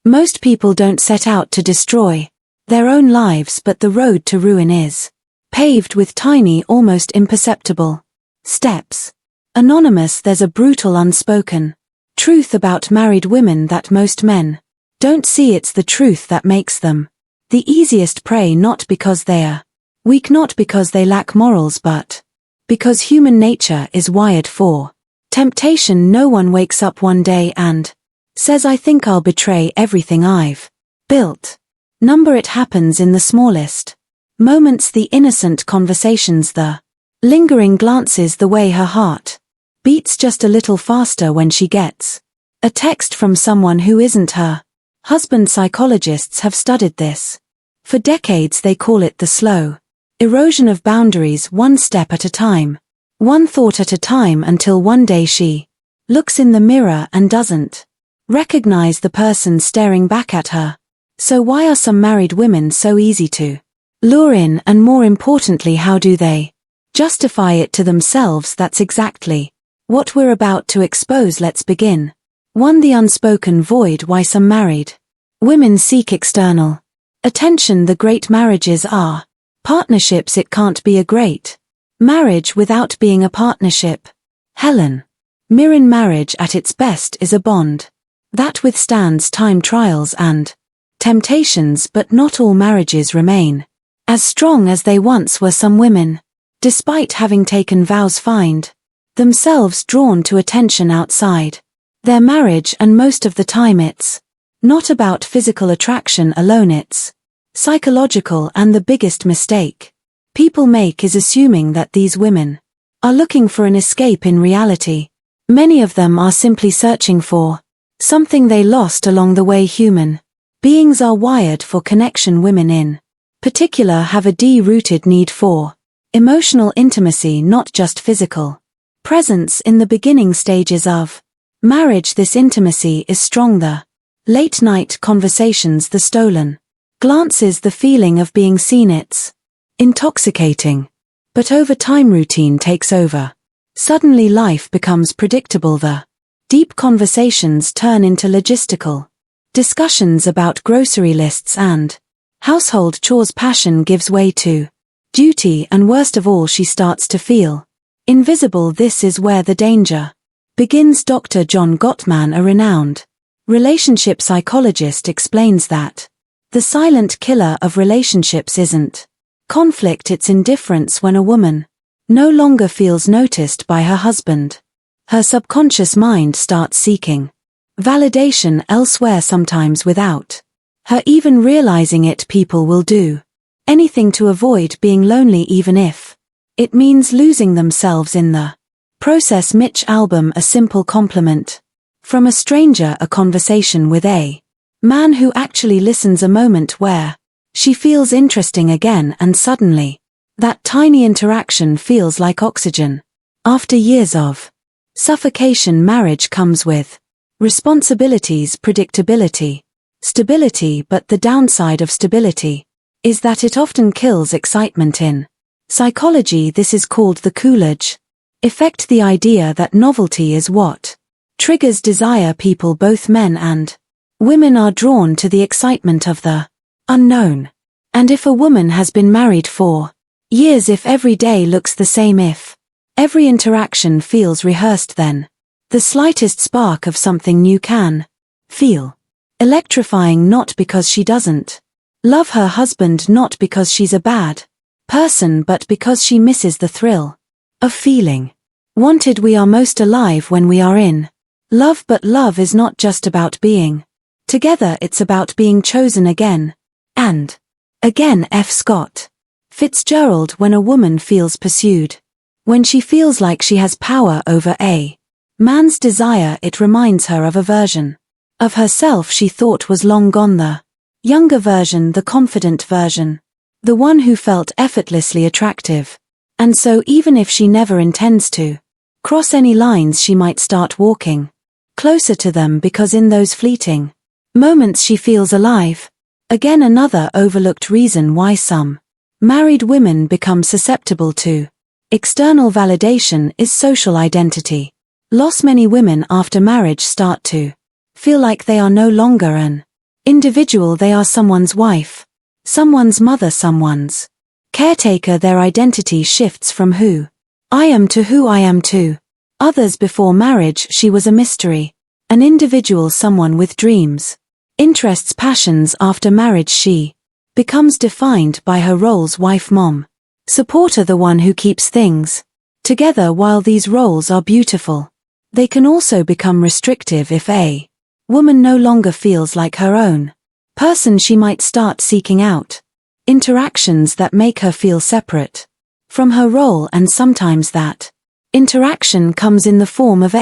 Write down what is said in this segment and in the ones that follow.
Most people don't set out to destroy their own lives, but the road to ruin is paved with tiny, almost imperceptible steps. Anonymous. There's a brutal unspoken truth about married women that most men don't see. It's the truth that makes them the easiest prey, not because they are weak, not because they lack morals, but because human nature is wired for temptation. No one wakes up one day and says, I think I'll betray everything I've built. It happens in the smallest moments, the innocent conversations, the lingering glances, the way her heart beats just a little faster when she gets a text from someone who isn't her husband. Psychologists have studied this for decades. They call it the slow erosion of boundaries, one step at a time, one thought at a time, until one day she looks in the mirror and doesn't recognize the person staring back at her. So why are some married women so easy to lure in, and more importantly, how do they justify it to themselves? That's exactly what we're about to expose. Let's begin. 1. The unspoken void. Why some married women seek external attention. The great marriages are partnerships. It can't be a great marriage without being a partnership. Helen Mirren. Marriage at its best is a bond that withstands time, trials, and temptations, but not all marriages remain as strong as they once were. Some women, despite having taken vows, find themselves drawn to attention outside their marriage, and most of the time it's not about physical attraction alone, it's psychological. And the biggest mistake people make is assuming that these women are looking for an escape. In reality, many of them are simply searching for something they lost along the way. Human beings are wired for connection. Women in particular have a deep-rooted need for emotional intimacy, not just physical presence. In the beginning stages of marriage, this intimacy is strong. The late-night conversations, the stolen glances, the feeling of being seen, it's intoxicating. But over time, routine takes over. Suddenly life becomes predictable. The deep conversations turn into logistical discussions about grocery lists and household chores. Passion gives way to duty, and worst of all, she starts to feel invisible. This is where the danger begins. Dr. John Gottman, a renowned relationship psychologist, explains that the silent killer of relationships isn't conflict, it's indifference. When a woman no longer feels noticed by her husband, her subconscious mind starts seeking validation elsewhere, sometimes without her even realizing it. People will do anything to avoid being lonely, even if it means losing themselves in the process. Mitch Albom, a simple compliment from a stranger, a conversation with a man who actually listens, a moment where she feels interesting again, and suddenly that tiny interaction feels like oxygen. After years of suffocation, marriage comes with responsibilities, predictability, stability, but the downside of stability is that it often kills excitement. In psychology, this is called the Coolidge effect, the idea that novelty is what triggers desire. People, both men and women, are drawn to the excitement of the unknown. And if a woman has been married for years, if every day looks the same, if every interaction feels rehearsed, then the slightest spark of something new can feel electrifying. Not because she doesn't love her husband, not because she's a bad person, but because she misses the thrill of feeling wanted. We are most alive when we are in love, but love is not just about being together, it's about being chosen again and again. F. Scott Fitzgerald. When a woman feels pursued, when she feels like she has power over a man's desire, it reminds her of a version of herself she thought was long gone, the younger version, the confident version, the one who felt effortlessly attractive. And so even if she never intends to cross any lines, she might start walking closer to them, because in those fleeting moments she feels alive. Again, another overlooked reason why some married women become susceptible to external validation is social identity loss. Many women after marriage start to feel like they are no longer an Individual, they are someone's wife, someone's mother, someone's caretaker. Their identity shifts from who I am to who I am to others. Before marriage she was a mystery, an individual, someone with dreams, interests, passions. After marriage she becomes defined by her roles: wife, mom, supporter, the one who keeps things together. While these roles are beautiful, they can also become restrictive. If a woman no longer feels like her own person, she might start seeking out interactions that make her feel separate from her role, and sometimes that interaction comes in the form of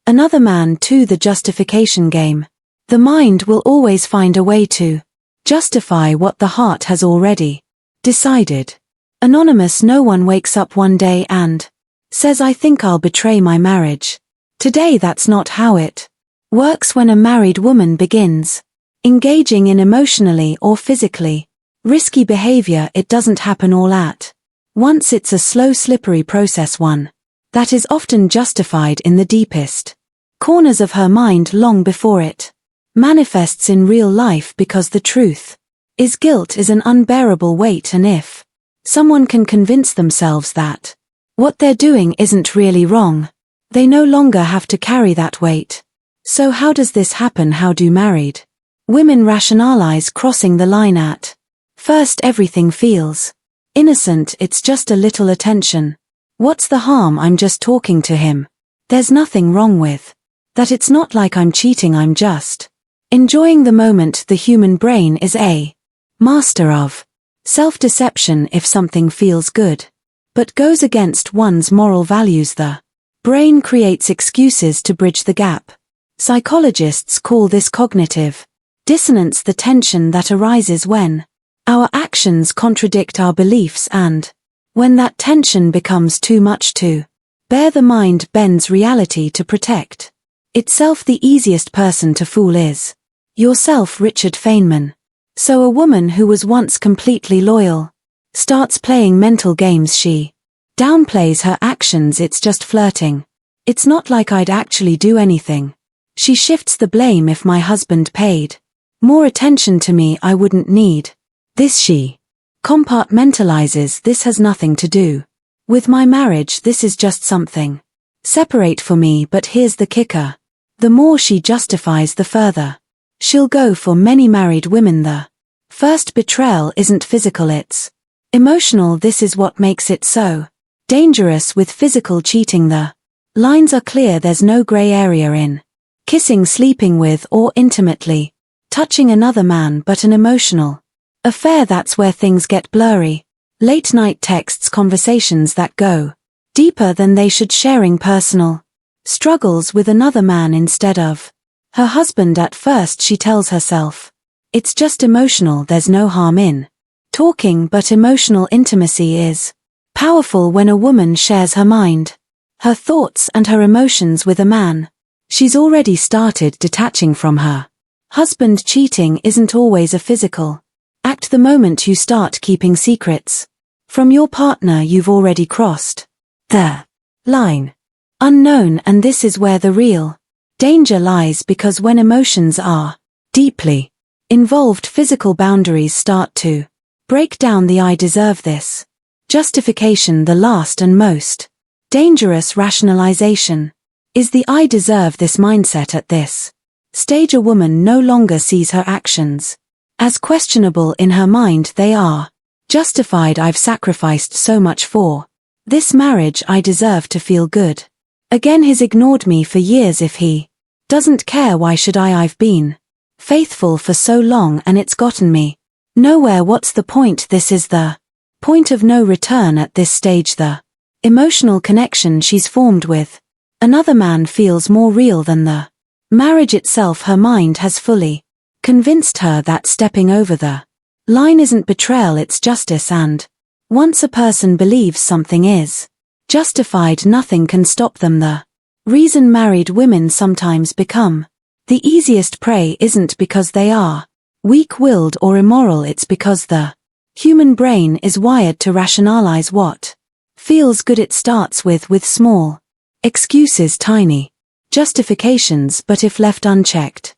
another man too. The justification game. The mind will always find a way to justify what the heart has already decided. Anonymous. No one wakes up one day and says, I think I'll betray my marriage today. That's not how it works. When a married woman begins engaging in emotionally or physically risky behavior, it doesn't happen all at once. It's a slow, slippery process, one that is often justified in the deepest corners of her mind long before it manifests in real life, because the truth is guilt is an unbearable weight, and if someone can convince themselves that what they're doing isn't really wrong, they no longer have to carry that weight. So how does this happen? How do married women rationalize crossing the line? At first everything feels innocent. It's just a little attention. What's the harm? I'm just talking to him. There's nothing wrong with that. It's not like I'm cheating, I'm just enjoying the moment. The human brain is a master of self-deception. If something feels good but goes against one's moral values, the brain creates excuses to bridge the gap. Psychologists call this cognitive dissonance, the tension that arises when our actions contradict our beliefs, and when that tension becomes too much to bear, the mind bends reality to protect itself. The easiest person to fool is yourself. Richard Feynman. So a woman who was once completely loyal starts playing mental games. She downplays her actions. It's just flirting. It's not like I'd actually do anything. She shifts the blame. If my husband paid more attention to me, I wouldn't need this. She compartmentalizes. This has nothing to do with my marriage. This is just something separate for me. But here's the kicker. The more she justifies, the further she'll go. For many married women, the first betrayal isn't physical, it's emotional. This is what makes it so dangerous. With physical cheating, the lines are clear. There's no gray area in kissing, sleeping with, or intimately touching another man. But an emotional affair, that's where things get blurry. Late night texts, conversations that go deeper than they should, sharing personal struggles with another man instead of her husband. At first she tells herself, it's just emotional, there's no harm in talking. But emotional intimacy is powerful. When a woman shares her mind, her thoughts and her emotions with a man she's already started detaching from, her husband. Cheating isn't always a physical act. The moment you start keeping secrets from your partner, you've already crossed the line. Unknown. And this is where the real danger lies, because when emotions are deeply involved, physical boundaries start to break down. The I deserve this justification, the last and most dangerous rationalization, is the I deserve this mindset. At this stage, a woman no longer sees her actions as questionable. In her mind they are justified. I've sacrificed so much for this marriage, I deserve to feel good again. He's ignored me for years. If he doesn't care, why should I? I've been faithful for so long and it's gotten me nowhere. What's the point? This is the point of no return. At this stage, the emotional connection she's formed with another man feels more real than the marriage itself. Her mind has fully convinced her that stepping over the line isn't betrayal, it's justice. And once a person believes something is justified, nothing can stop them. The reason married women sometimes become the easiest prey isn't because they are weak-willed or immoral, it's because the human brain is wired to rationalize what feels good. It starts with small excuses, tiny justifications, but if left unchecked,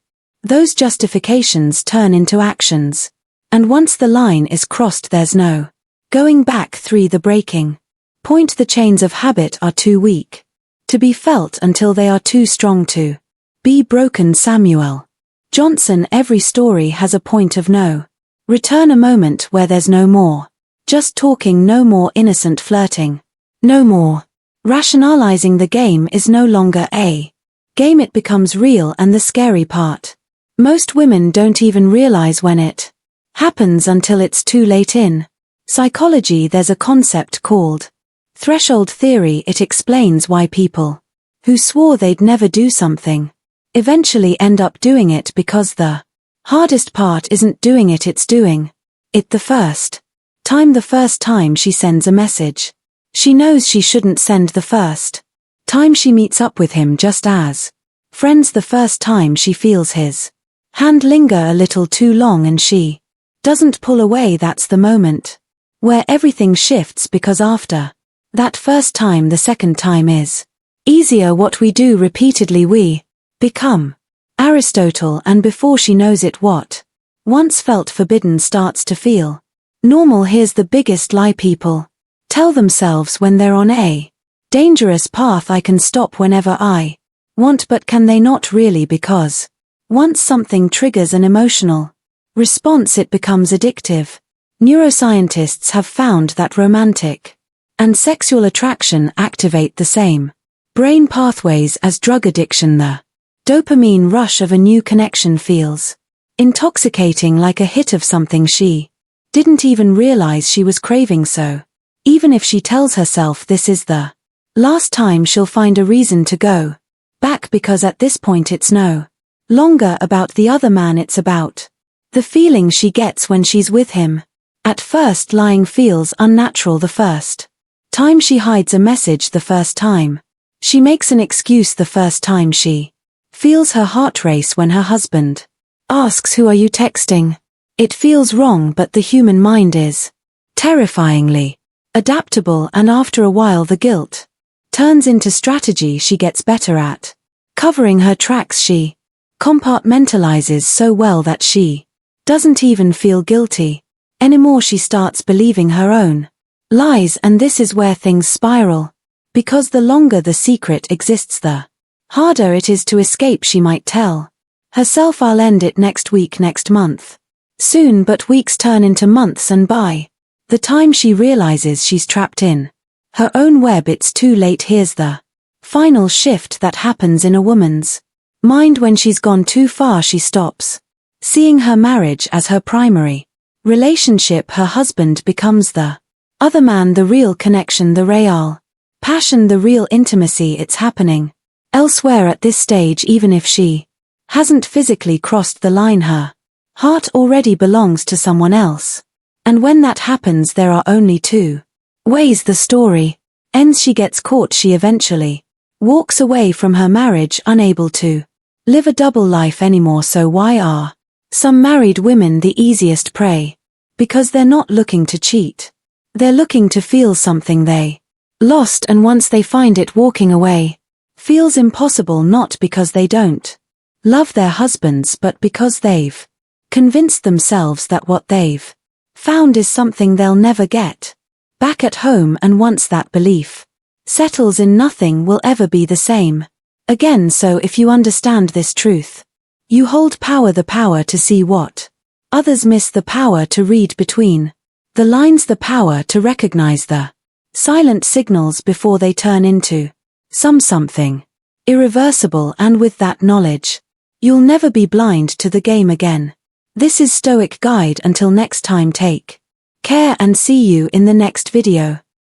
Those justifications turn into actions. And once the line is crossed, there's no going back. 3. The breaking point. The chains of habit are too weak to be felt until they are too strong to be broken. Samuel Johnson. Every story has a point of no return, a moment where there's no more just talking, no more innocent flirting, no more rationalizing. The game is no longer a game, it becomes real. And the scary part, most women don't even realize when it happens until it's too late. In psychology, there's a concept called threshold theory. It explains why people who swore they'd never do something eventually end up doing it, because the hardest part isn't doing it, it's doing it the first time. The first time she sends a message she knows she shouldn't send, the first time she meets up with him just as friends, the first time she feels his hand linger a little too long and she doesn't pull away. That's the moment where everything shifts, because after that first time, the second time is easier. What we do repeatedly, we become Aristotle, and before she knows it, what once felt forbidden starts to feel normal. Here's the biggest lie people tell themselves when they're on a dangerous path: I can stop whenever I want. But can they not really? Because once something triggers an emotional response, it becomes addictive. Neuroscientists have found that romantic and sexual attraction activate the same brain pathways as drug addiction. The dopamine rush of a new connection feels intoxicating, like a hit of something she didn't even realize she was craving. So even if she tells herself this is the last time, she'll find a reason to go back, because at this point it's no longer about the other man, it's about the feeling she gets when she's with him. At first, lying feels unnatural. The first time she hides a message, the first time she makes an excuse, the first time she feels her heart race when her husband asks, "Who are you texting?" It feels wrong, but the human mind is terrifyingly adaptable, and after a while the guilt turns into strategy. She gets better at covering her tracks. She compartmentalizes so well that she doesn't even feel guilty anymore. She starts believing her own lies, and this is where things spiral, because the longer the secret exists, the harder it is to escape. She might tell herself, "I'll end it next week, next month, soon," but weeks turn into months, and by the time she realizes she's trapped in her own web, it's too late. Here's the final shift that happens in a woman's mind when she's gone too far. She stops seeing her marriage as her primary relationship. Her husband becomes the other man, the real connection, the real passion, the real intimacy. It's happening elsewhere at this stage. Even if she hasn't physically crossed the line, her heart already belongs to someone else. And when that happens, there are only two ways the story ends. She gets caught. She eventually walks away from her marriage, unable to live a double life anymore. So why are some married women the easiest prey? Because they're not looking to cheat. They're looking to feel something they lost, and once they find it, walking away feels impossible, not because they don't love their husbands, but because they've convinced themselves that what they've found is something they'll never get back at home, and once that belief settles in, nothing will ever be the same again. So if you understand this truth, you hold power, the power to see what others miss, the power to read between the lines, the power to recognize the silent signals before they turn into something irreversible, and with that knowledge, you'll never be blind to the game again. This is Stoic Guide. Until next time, take care and see you in the next video.